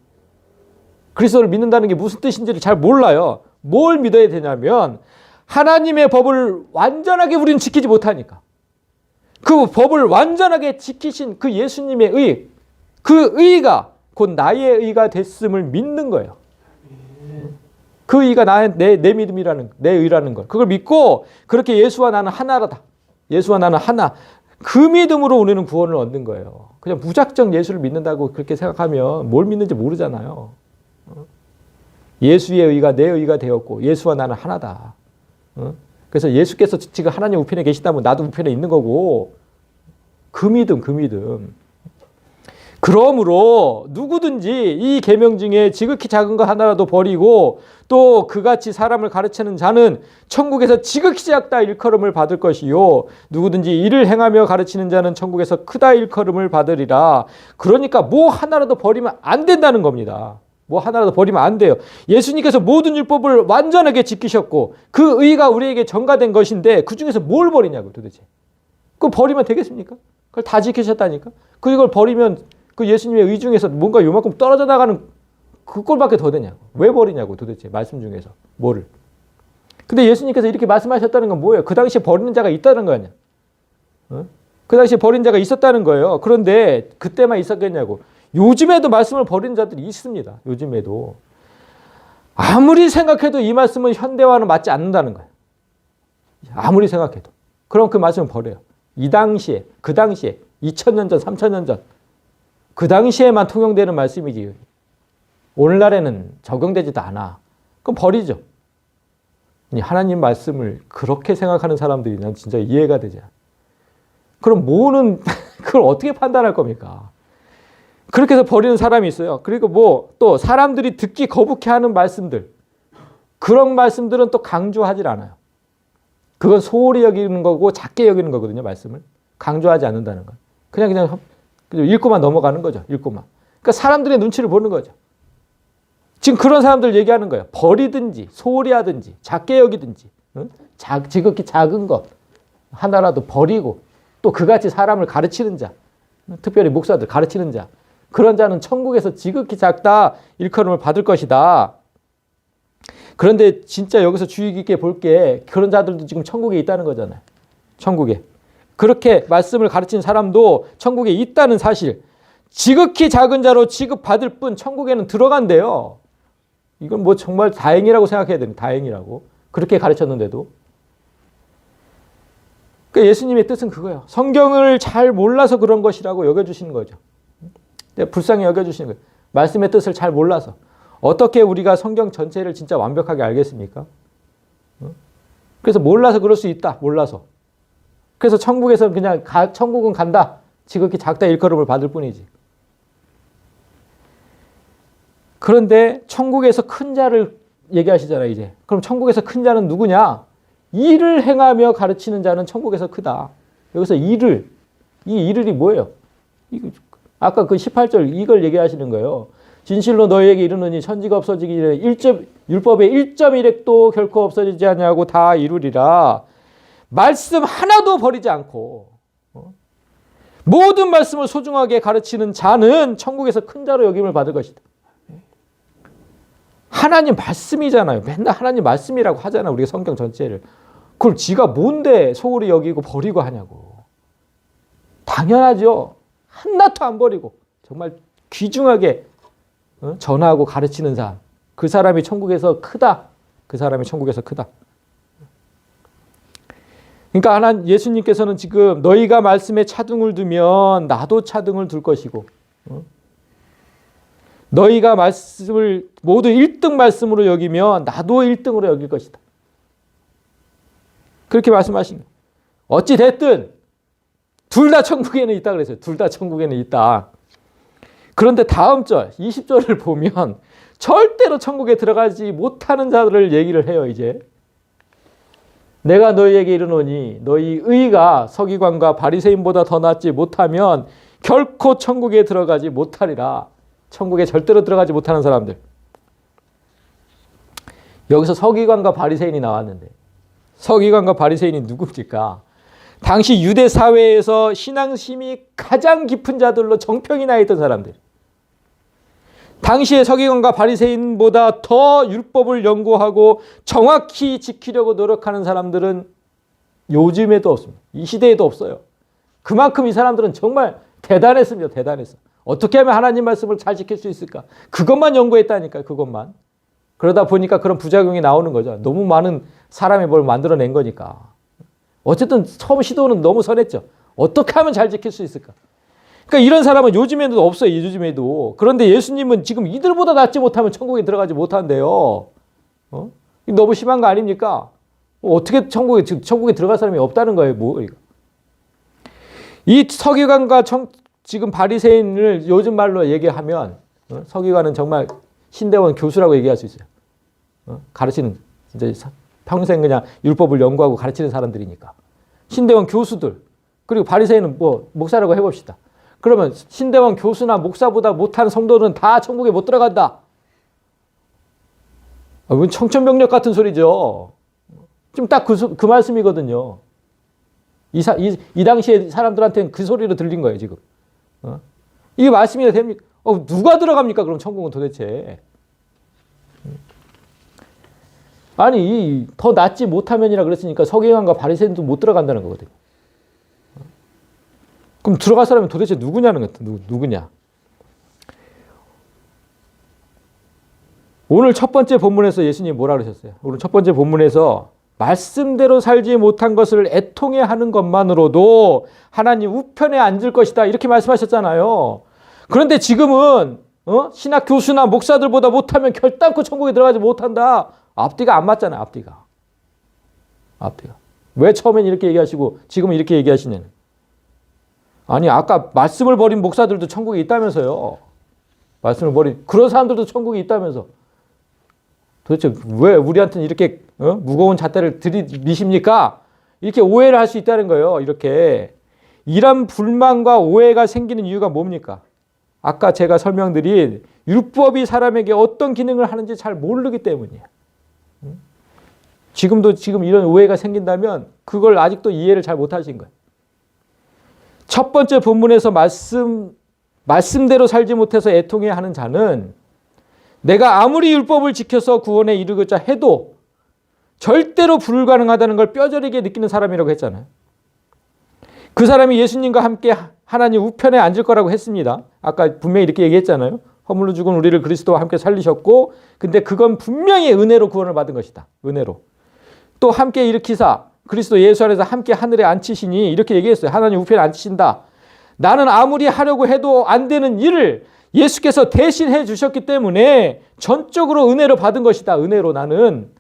그리스도를 믿는다는 게 무슨 뜻인지를 잘 몰라요. 뭘 믿어야 되냐면 하나님의 법을 완전하게 우리는 지키지 못하니까. 그 법을 완전하게 지키신 그 예수님의 의, 그 의가 곧 나의 의가 됐음을 믿는 거예요. 그 의가 내 믿음이라는, 내 의라는 걸. 그걸 믿고 그렇게 예수와 나는 하나다. 예수와 나는 하나. 그 믿음으로 우리는 구원을 얻는 거예요. 그냥 무작정 예수를 믿는다고 그렇게 생각하면 뭘 믿는지 모르잖아요. 예수의 의가 내 의가 되었고 예수와 나는 하나다. 그래서 예수께서 지금 하나님 우편에 계시다면 나도 우편에 있는 거고 그 믿음. 그러므로 누구든지 이 계명 중에 지극히 작은 것 하나라도 버리고 또 그같이 사람을 가르치는 자는 천국에서 지극히 작다 일컬음을 받을 것이요 누구든지 이를 행하며 가르치는 자는 천국에서 크다 일컬음을 받으리라. 그러니까 뭐 하나라도 버리면 안 된다는 겁니다. 뭐 하나라도 버리면 안 돼요. 예수님께서 모든 율법을 완전하게 지키셨고 그 의가 우리에게 전가된 것인데 그 중에서 뭘 버리냐고 도대체. 그거 버리면 되겠습니까? 그걸 다 지키셨다니까. 그걸 버리면 그 예수님의 의 중에서 뭔가 요만큼 떨어져 나가는 그 꼴밖에 더 되냐고. 왜 버리냐고 도대체 말씀 중에서 뭐를. 근데 예수님께서 이렇게 말씀하셨다는 건 뭐예요? 그 당시에 버리는 자가 있다는 거 아니야. 그 당시에 버린 자가 있었다는 거예요. 그런데 그때만 있었겠냐고. 요즘에도 말씀을 버리는 자들이 있습니다. 요즘에도. 아무리 생각해도 이 말씀은 현대와는 맞지 않는다는 거예요. 아무리 생각해도. 그럼 그 말씀을 버려요. 이 당시에, 그 당시에, 2000년 전, 3000년 전, 그 당시에만 통용되는 말씀이지. 오늘날에는 적용되지도 않아. 그럼 버리죠. 하나님 말씀을 그렇게 생각하는 사람들이 난 진짜 이해가 되지 않아. 그럼 뭐는, 그걸 어떻게 판단할 겁니까? 그렇게 해서 버리는 사람이 있어요. 그리고 뭐 또 사람들이 듣기 거북해하는 말씀들, 그런 말씀들은 또 강조하지 않아요. 그건 소홀히 여기는 거고 작게 여기는 거거든요. 말씀을 강조하지 않는다는 건 그냥 읽고만 넘어가는 거죠. 읽고만. 그러니까 사람들의 눈치를 보는 거죠. 지금 그런 사람들 얘기하는 거예요. 버리든지 소홀히 하든지 작게 여기든지 지극히 작은 것 하나라도 버리고 또 그같이 사람을 가르치는 자, 특별히 목사들 가르치는 자, 그런 자는 천국에서 지극히 작다 일컬음을 받을 것이다. 그런데 진짜 여기서 주의 깊게 볼 게 그런 자들도 지금 천국에 있다는 거잖아요. 천국에. 그렇게 말씀을 가르치는 사람도 천국에 있다는 사실. 지극히 작은 자로 취급받을 뿐 천국에는 들어간대요. 이건 뭐 정말 다행이라고 생각해야 됩니다. 다행이라고. 그렇게 가르쳤는데도. 그러니까 예수님의 뜻은 그거예요. 성경을 잘 몰라서 그런 것이라고 여겨주시는 거죠. 불쌍히 여겨주시는 거예요. 말씀의 뜻을 잘 몰라서. 어떻게 우리가 성경 전체를 진짜 완벽하게 알겠습니까? 그래서 몰라서 그럴 수 있다. 몰라서. 그래서 천국에서 그냥 천국은 간다. 지극히 작다 일컬음을 받을 뿐이지. 그런데 천국에서 큰 자를 얘기하시잖아요. 이제. 그럼 천국에서 큰 자는 누구냐? 일을 행하며 가르치는 자는 천국에서 크다. 여기서 일을. 이 일을이 뭐예요? 아까 그 18절 이걸 얘기하시는 거예요. 진실로 너희에게 이르노니 천지가 없어지기 전에 율법의 1.1획도 결코 없어지지 않냐고 다 이루리라. 말씀 하나도 버리지 않고 모든 말씀을 소중하게 가르치는 자는 천국에서 큰 자로 여김을 받을 것이다. 하나님 말씀이잖아요. 맨날 하나님 말씀이라고 하잖아, 우리가 성경 전체를. 그걸 지가 뭔데 소홀히 여기고 버리고 하냐고. 당연하죠. 하나도 안 버리고 정말 귀중하게 전하고 가르치는 사람, 그 사람이 천국에서 크다. 그 사람이 천국에서 크다. 그러니까 예수님께서는 지금 너희가 말씀에 차등을 두면 나도 차등을 둘 것이고, 너희가 말씀을 모두 1등 말씀으로 여기면 나도 1등으로 여길 것이다. 그렇게 말씀하신 거예요. 어찌 됐든 둘 다 천국에는 있다 그랬어요. 둘 다 천국에는 있다. 그런데 다음 절 20절을 보면 절대로 천국에 들어가지 못하는 자들을 얘기를 해요. 이제 내가 너희에게 이르노니 너희 의가 서기관과 바리새인보다 더 낫지 못하면 결코 천국에 들어가지 못하리라. 천국에 절대로 들어가지 못하는 사람들. 여기서 서기관과 바리새인이 나왔는데 서기관과 바리새인이 누굽니까? 당시 유대 사회에서 신앙심이 가장 깊은 자들로 정평이 나 있던 사람들. 당시의 서기관과 바리새인보다 더 율법을 연구하고 정확히 지키려고 노력하는 사람들은 요즘에도 없습니다. 이 시대에도 없어요. 그만큼 이 사람들은 정말 대단했습니다. 대단했어. 어떻게 하면 하나님 말씀을 잘 지킬 수 있을까? 그것만 연구했다니까요. 그것만. 그러다 보니까 그런 부작용이 나오는 거죠. 너무 많은 사람이 뭘 만들어낸 거니까. 어쨌든 처음 시도는 너무 선했죠. 어떻게 하면 잘 지킬 수 있을까? 그러니까 이런 사람은 요즘에도 없어요. 요즘에도. 그런데 예수님은 지금 이들보다 낫지 못하면 천국에 들어가지 못한대요. 너무 심한 거 아닙니까? 어떻게 천국에 들어갈 사람이 없다는 거예요. 뭐 이거. 이 서기관과 지금 바리새인을 요즘 말로 얘기하면 서기관은 정말 신대원 교수라고 얘기할 수 있어요. 가르치는 진짜 평생 그냥 율법을 연구하고 가르치는 사람들이니까. 신대원 교수들. 그리고 바리새인은 뭐 목사라고 해봅시다. 그러면 신대원 교수나 목사보다 못한 성도는 다 천국에 못 들어간다. 이건 청천벽력 같은 소리죠. 지금 딱 그 말씀이거든요. 이 당시에 사람들한테는 그 소리로 들린 거예요, 지금. 이게 말씀이 됩니까? 누가 들어갑니까, 그럼 천국은 도대체? 아니, 더 낫지 못하면이라 그랬으니까 서기관과 바리새인도 못 들어간다는 거거든요. 그럼 들어갈 사람이 도대체 누구냐는 거예요. 누구냐? 오늘 첫 번째 본문에서 예수님이 뭐라 그러셨어요? 오늘 첫 번째 본문에서 말씀대로 살지 못한 것을 애통해 하는 것만으로도 하나님 우편에 앉을 것이다. 이렇게 말씀하셨잖아요. 그런데 지금은 신학 교수나 목사들보다 못하면 결단코 천국에 들어가지 못한다. 앞뒤가 안 맞잖아요. 앞뒤가. 왜 처음엔 이렇게 얘기하시고 지금은 이렇게 얘기하시냐는. 아니, 아까 말씀을 버린 목사들도 천국에 있다면서요. 말씀을 버린 그런 사람들도 천국에 있다면서. 도대체 왜 우리한테는 이렇게 무거운 잣대를 들이미십니까? 이렇게 오해를 할 수 있다는 거예요. 이렇게. 이런 불만과 오해가 생기는 이유가 뭡니까? 아까 제가 설명드린 율법이 사람에게 어떤 기능을 하는지 잘 모르기 때문이에요. 지금 이런 오해가 생긴다면 그걸 아직도 이해를 잘 못하신 거예요. 첫 번째 본문에서 말씀대로 살지 못해서 애통해 하는 자는 내가 아무리 율법을 지켜서 구원에 이르고자 해도 절대로 불가능하다는 걸 뼈저리게 느끼는 사람이라고 했잖아요. 그 사람이 예수님과 함께 하나님 우편에 앉을 거라고 했습니다. 아까 분명히 이렇게 얘기했잖아요. 허물로 죽은 우리를 그리스도와 함께 살리셨고, 근데 그건 분명히 은혜로 구원을 받은 것이다. 은혜로. 또 함께 일으키사 그리스도 예수 안에서 함께 하늘에 앉히시니 이렇게 얘기했어요. 하나님 우편에 앉히신다. 나는 아무리 하려고 해도 안 되는 일을 예수께서 대신 해 주셨기 때문에 전적으로 은혜로 받은 것이다. 은혜로 나는.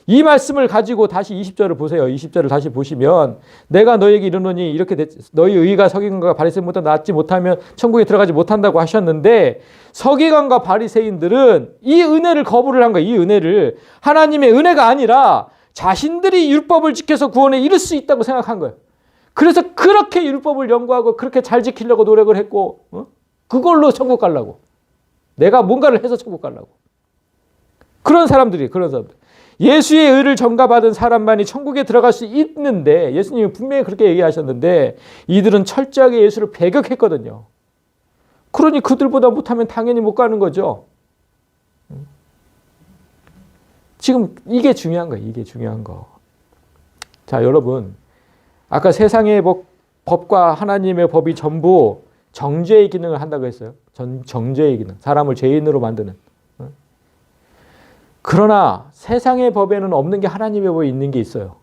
이 말씀을 가지고 다시 20절을 보세요. 20절을 다시 보시면 내가 너희에게 이르노니 이렇게 너희 의가 서기관과 바리새인보다 낫지 못하면 천국에 들어가지 못한다고 하셨는데 서기관과 바리새인들은 이 은혜를 거부를 한 거예요. 이 은혜를. 하나님의 은혜가 아니라 자신들이 율법을 지켜서 구원에 이를 수 있다고 생각한 거예요. 그래서 그렇게 율법을 연구하고 그렇게 잘 지키려고 노력을 했고 그걸로 천국 가려고. 내가 뭔가를 해서 천국 가려고. 그런 사람들. 예수의 의를 전가받은 사람만이 천국에 들어갈 수 있는데 예수님이 분명히 그렇게 얘기하셨는데 이들은 철저하게 예수를 배격했거든요. 그러니 그들보다 못하면 당연히 못 가는 거죠. 지금 이게 중요한 거예요. 이게 중요한 거. 자, 여러분. 아까 세상의 법과 하나님의 법이 전부 정죄의 기능을 한다고 했어요. 정죄의 기능. 사람을 죄인으로 만드는. 그러나 세상의 법에는 없는 게 하나님의 법에 있는 게 있어요.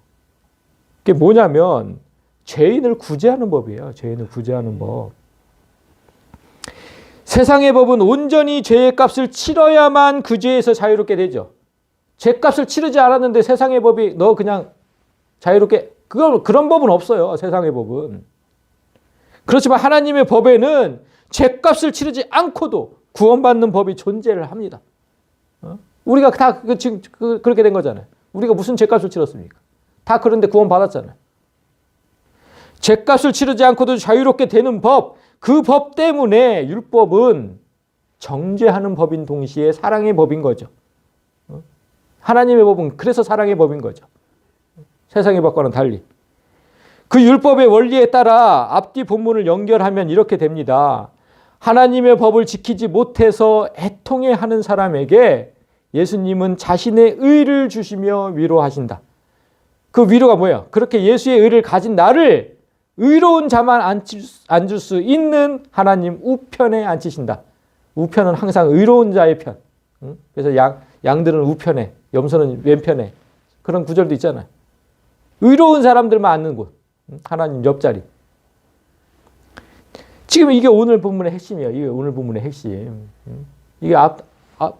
그게 뭐냐면 죄인을 구제하는 법이에요. 죄인을 구제하는 법. 세상의 법은 온전히 죄의 값을 치러야만 그 죄에서 자유롭게 되죠. 죄값을 치르지 않았는데 세상의 법이 너 그냥 자유롭게, 그런 법은 없어요. 세상의 법은. 그렇지만 하나님의 법에는 죄값을 치르지 않고도 구원받는 법이 존재를 합니다. 우리가 다 지금 그렇게 된 거잖아요. 우리가 무슨 죄값을 치렀습니까? 다 그런데 구원받았잖아요. 죄값을 치르지 않고도 자유롭게 되는 법, 그 법 때문에 율법은 정죄하는 법인 동시에 사랑의 법인 거죠. 하나님의 법은 그래서 사랑의 법인 거죠. 세상의 법과는 달리. 그 율법의 원리에 따라 앞뒤 본문을 연결하면 이렇게 됩니다. 하나님의 법을 지키지 못해서 애통해하는 사람에게 예수님은 자신의 의를 주시며 위로하신다. 그 위로가 뭐야? 그렇게 예수의 의를 가진 나를 의로운 자만 앉을 수 있는 하나님 우편에 앉히신다. 우편은 항상 의로운 자의 편. 그래서 양들은 우편에, 염소는 왼편에. 그런 구절도 있잖아요. 의로운 사람들만 앉는 곳. 하나님 옆자리. 지금 이게 오늘 본문의 핵심이에요. 이게 오늘 본문의 핵심. 이게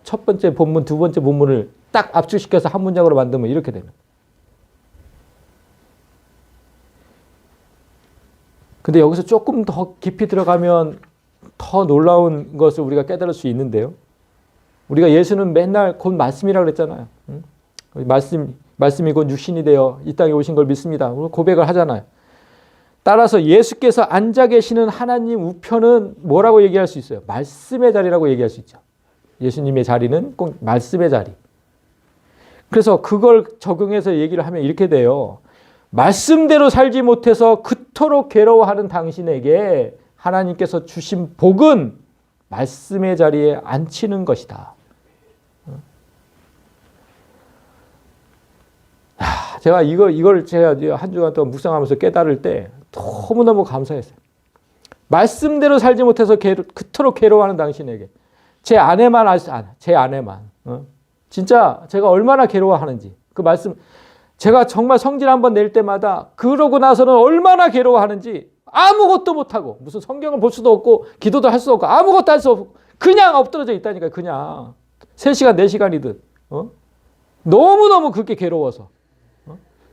첫 번째 본문, 두 번째 본문을 딱 압축시켜서 한 문장으로 만들면 이렇게 되는. 근데 여기서 조금 더 깊이 들어가면 더 놀라운 것을 우리가 깨달을 수 있는데요. 우리가 예수는 맨날 곧 말씀이라고 그랬잖아요. 말씀이 곧 육신이 되어 이 땅에 오신 걸 믿습니다. 고백을 하잖아요. 따라서 예수께서 앉아 계시는 하나님 우편은 뭐라고 얘기할 수 있어요? 말씀의 자리라고 얘기할 수 있죠. 예수님의 자리는 꼭 말씀의 자리. 그래서 그걸 적용해서 얘기를 하면 이렇게 돼요. 말씀대로 살지 못해서 그토록 괴로워하는 당신에게 하나님께서 주신 복은 말씀의 자리에 앉히는 것이다. 제가 이걸 제가 한 주간 동안 묵상하면서 깨달을 때 너무너무 감사했어요. 말씀대로 살지 못해서 그토록 괴로워하는 당신에게 제 아내만 제 아내만 진짜 제가 얼마나 괴로워하는지 그 말씀 제가 정말 성질 한번 낼 때마다 그러고 나서는 얼마나 괴로워하는지 아무것도 못하고 무슨 성경을 볼 수도 없고 기도도 할 수 없고 아무것도 할 수 없고 그냥 엎드러져 있다니까요. 그냥 3시간 4시간이든 너무너무 그렇게 괴로워서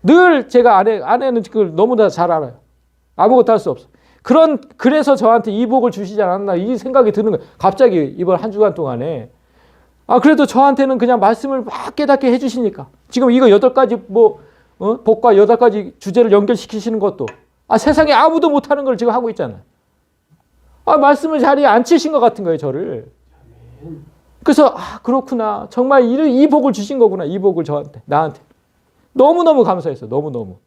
늘 제가 아내는 그걸 너무나 잘 알아요. 아무것도 할 수 없어. 그래서 저한테 이 복을 주시지 않았나 이 생각이 드는 거예요. 갑자기 이번 한 주간 동안에 그래도 저한테는 그냥 말씀을 막 깨닫게 해주시니까 지금 이거 8가지 복과 8가지 주제를 연결시키시는 것도 세상에 아무도 못하는 걸 지금 하고 있잖아요. 말씀을 자리에 앉히신 것 같은 거예요, 저를. 그래서 그렇구나. 정말 이 복을 주신 거구나. 이 복을 나한테. 너무너무 감사했어요. 너무너무.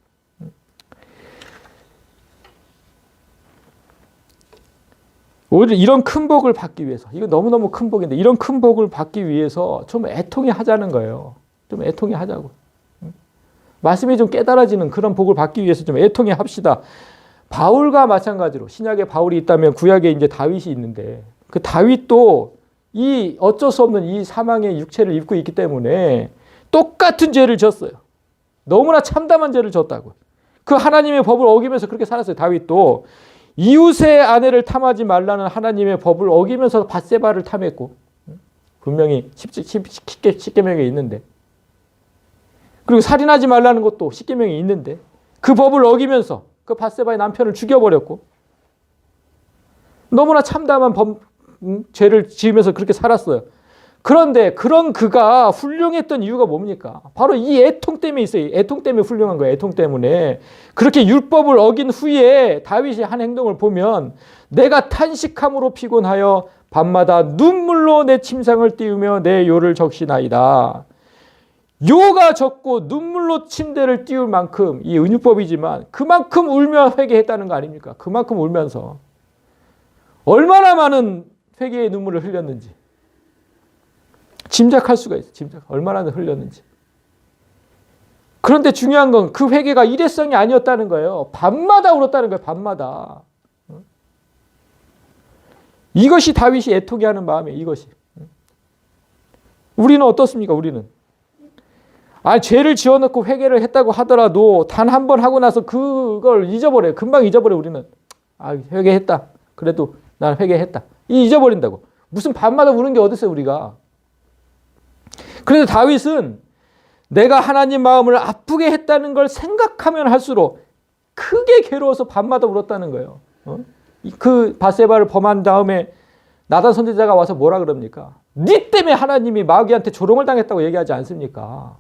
오히려 이런 큰 복을 받기 위해서 이거 너무너무 큰 복인데 이런 큰 복을 받기 위해서 좀 애통이 하자는 거예요. 좀 애통이 하자고. 말씀이 좀 깨달아지는 그런 복을 받기 위해서 좀 애통이 합시다. 바울과 마찬가지로 신약에 바울이 있다면 구약에 이제 다윗이 있는데 그 다윗도 이 어쩔 수 없는 이 사망의 육체를 입고 있기 때문에 똑같은 죄를 졌어요. 너무나 참담한 죄를 졌다고. 그 하나님의 법을 어기면서 그렇게 살았어요. 다윗도 이웃의 아내를 탐하지 말라는 하나님의 법을 어기면서 밧세바를 탐했고 분명히 십계명에 있는데 그리고 살인하지 말라는 것도 십계명에 있는데 그 법을 어기면서 그 밧세바의 남편을 죽여버렸고 너무나 참담한 죄를 지으면서 그렇게 살았어요. 그런데 그런 그가 훌륭했던 이유가 뭡니까? 바로 이 애통 때문에 있어요. 애통 때문에 훌륭한 거예요. 애통 때문에. 그렇게 율법을 어긴 후에 다윗이 한 행동을 보면 내가 탄식함으로 피곤하여 밤마다 눈물로 내 침상을 띄우며 내 요를 적시나이다. 요가 적고 눈물로 침대를 띄울 만큼 이 은유법이지만 그만큼 울며 회개했다는 거 아닙니까? 그만큼 울면서 얼마나 많은 회개의 눈물을 흘렸는지 짐작할 수가 있어요. 얼마나 흘렸는지. 그런데 중요한 건 그 회개가 일회성이 아니었다는 거예요. 밤마다 울었다는 거예요. 밤마다. 이것이 다윗이 애통해 하는 마음이에요. 이것이. 우리는 어떻습니까? 우리는. 죄를 지어놓고 회개를 했다고 하더라도 단 한 번 하고 나서 그걸 잊어버려요. 금방 잊어버려요. 우리는. 회개했다. 그래도 난 회개했다. 잊어버린다고. 무슨 밤마다 우는 게 어딨어요. 우리가. 그래서 다윗은 내가 하나님 마음을 아프게 했다는 걸 생각하면 할수록 크게 괴로워서 밤마다 울었다는 거예요. 그 바세바를 범한 다음에 나단 선지자가 와서 뭐라 그럽니까? 네 때문에 하나님이 마귀한테 조롱을 당했다고 얘기하지 않습니까?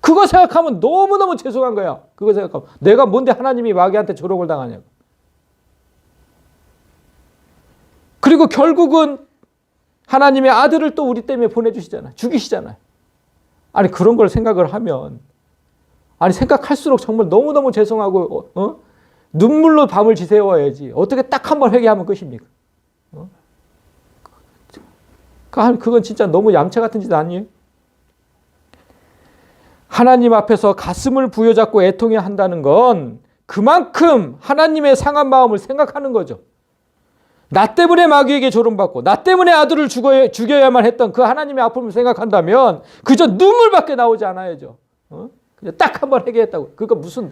그거 생각하면 너무너무 죄송한 거야. 그거 생각하면 내가 뭔데 하나님이 마귀한테 조롱을 당하냐고. 그리고 결국은 하나님의 아들을 또 우리 때문에 보내주시잖아요. 죽이시잖아요. 그런 걸 생각을 하면 생각할수록 정말 너무너무 죄송하고 눈물로 밤을 지새워야지. 어떻게 딱 한 번 회개하면 끝입니까? 그건 진짜 너무 얌체 같은 짓 아니에요? 하나님 앞에서 가슴을 부여잡고 애통해 한다는 건 그만큼 하나님의 상한 마음을 생각하는 거죠. 나 때문에 마귀에게 조롱받고 나 때문에 아들을 죽여야만 했던 그 하나님의 아픔을 생각한다면 그저 눈물밖에 나오지 않아야죠. 그냥 딱 한 번 회개했다고. 그거 무슨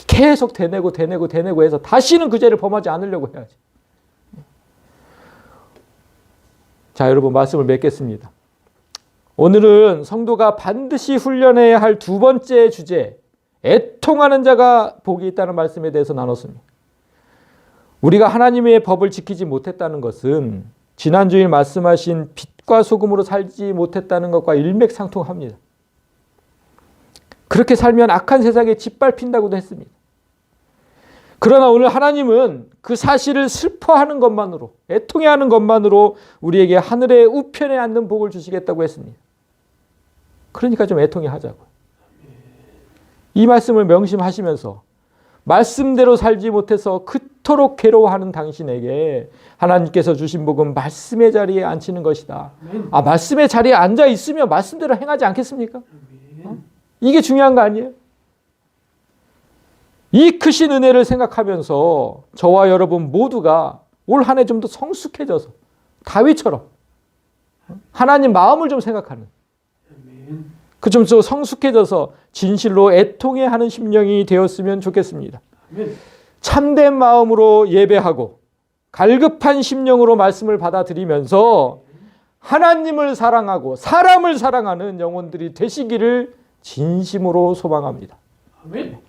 계속 되뇌고 해서 다시는 그 죄를 범하지 않으려고 해야지. 자, 여러분 말씀을 맺겠습니다. 오늘은 성도가 반드시 훈련해야 할 두 번째 주제, 애통하는 자가 복이 있다는 말씀에 대해서 나눴습니다. 우리가 하나님의 법을 지키지 못했다는 것은 지난주에 말씀하신 빛과 소금으로 살지 못했다는 것과 일맥상통합니다. 그렇게 살면 악한 세상에 짓밟힌다고도 했습니다. 그러나 오늘 하나님은 그 사실을 슬퍼하는 것만으로, 애통해하는 것만으로 우리에게 하늘의 우편에 앉는 복을 주시겠다고 했습니다. 그러니까 좀 애통해 하자고요. 이 말씀을 명심하시면서 말씀대로 살지 못해서 그토록 괴로워하는 당신에게 하나님께서 주신 복은 말씀의 자리에 앉히는 것이다. 말씀의 자리에 앉아 있으면 말씀대로 행하지 않겠습니까? 이게 중요한 거 아니에요? 이 크신 은혜를 생각하면서 저와 여러분 모두가 올 한 해 좀 더 성숙해져서 다윗처럼 하나님 마음을 좀 생각하는 그 좀 더 성숙해져서 진실로 애통해하는 심령이 되었으면 좋겠습니다. 참된 마음으로 예배하고 갈급한 심령으로 말씀을 받아들이면서 하나님을 사랑하고 사람을 사랑하는 영혼들이 되시기를 진심으로 소망합니다. 아멘.